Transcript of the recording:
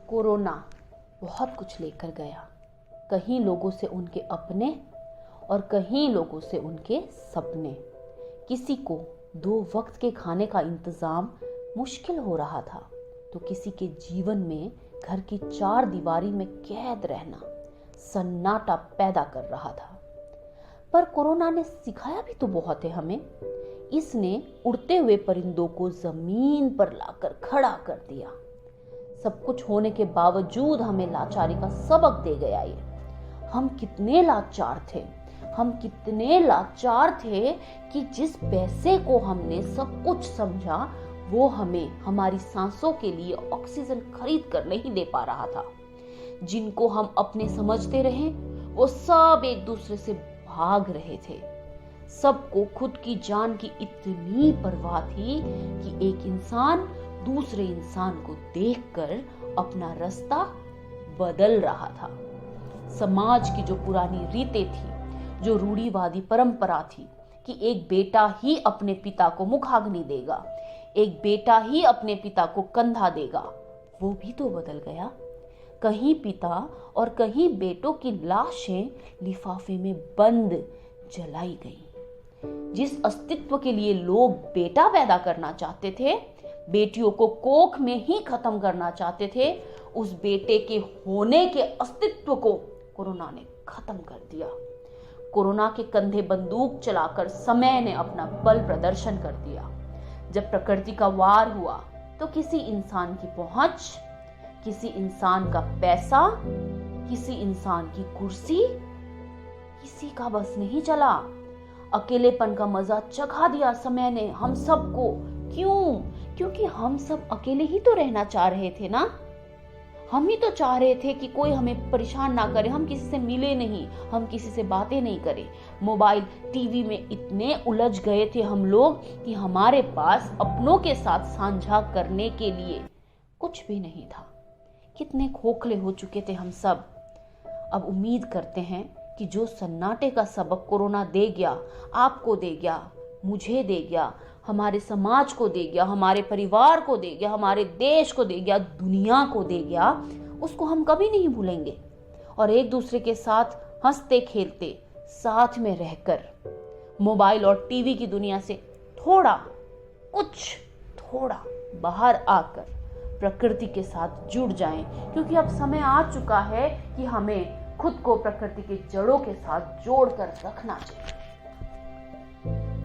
Corona बहुत कुछ लेकर गया। कहीं लोगों से उनके अपने और कहीं लोगों से उनके सपने। किसी को 2 वक्त के खाने का इंतजाम मुश्किल हो रहा था तो किसी के जीवन में घर की 4 दीवारी में कैद रहना सन्नाटा पैदा कर रहा था। पर कोरोना ने सिखाया भी तो बहुत है हमें। इसने उड़ते हुए परिंदों को जमीन पर लाकर खड़ा कर दिया। सब कुछ होने के बावजूद हमें लाचारी का सबक दे गया ये। हम कितने लाचार थे कि जिस पैसे को हमने सब कुछ समझा वो हमें हमारी सांसों के लिए ऑक्सीजन खरीद कर नहीं दे पा रहा था। जिनको हम अपने समझते रहे वो सब एक दूसरे से भाग रहे थे। सबको खुद की जान की इतनी परवाह थी कि एक इंसान दूसरे इंसान को देखकर अपना रास्ता बदल रहा था। समाज की जो पुरानी रीतें थी, जो रूढ़िवादी परंपरा थी कि एक बेटा ही अपने पिता को मुखाग्नि देगा, एक बेटा ही अपने पिता को कंधा देगा, वो भी तो बदल गया। कहीं पिता और कहीं बेटों की लाशें लिफाफे में बंद जलाई गई। जिस अस्तित्व के लिए लोग बेटा पैदा करना चाहते थे, बेटियों को कोख में ही खत्म करना चाहते थे, उस बेटे के होने के अस्तित्व को कोरोना ने खत्म कर दिया। कोरोना के कंधे बंदूक चलाकर समय ने अपना बल प्रदर्शन कर दिया। जब प्रकृति का वार हुआ तो किसी इंसान की पहुंच, किसी इंसान का पैसा, किसी इंसान की कुर्सी, किसी का बस नहीं चला। अकेलेपन का मजा चखा दिया समय ने हम सबको। क्यों? क्योंकि हम सब अकेले ही तो रहना चाह रहे थे ना। हम ही तो चाह रहे थे कि कोई हमें परेशान ना करे, हम किसी से मिले नहीं, हम किसी से बातें नहीं करें। मोबाइल टीवी में इतने उलझ गए थे हम लोग कि हमारे पास अपनों के साथ साझा करने के लिए कुछ भी नहीं था। कितने खोखले हो चुके थे हम सब। अब उम्मीद करते हैं कि जो सन्नाटे का सबक कोरोना दे गया, आपको दे गया, मुझे दे गया, हमारे समाज को दे गया, हमारे परिवार को दे गया, हमारे देश को दे गया, दुनिया को दे गया, उसको हम कभी नहीं भूलेंगे। और एक दूसरे के साथ हंसते खेलते साथ में रहकर मोबाइल और टीवी की दुनिया से थोड़ा बाहर आकर प्रकृति के साथ जुड़ जाएं, क्योंकि अब समय आ चुका है कि हमें खुद को प्रकृति के जड़ों के साथ जोड़कर रखना चाहिए।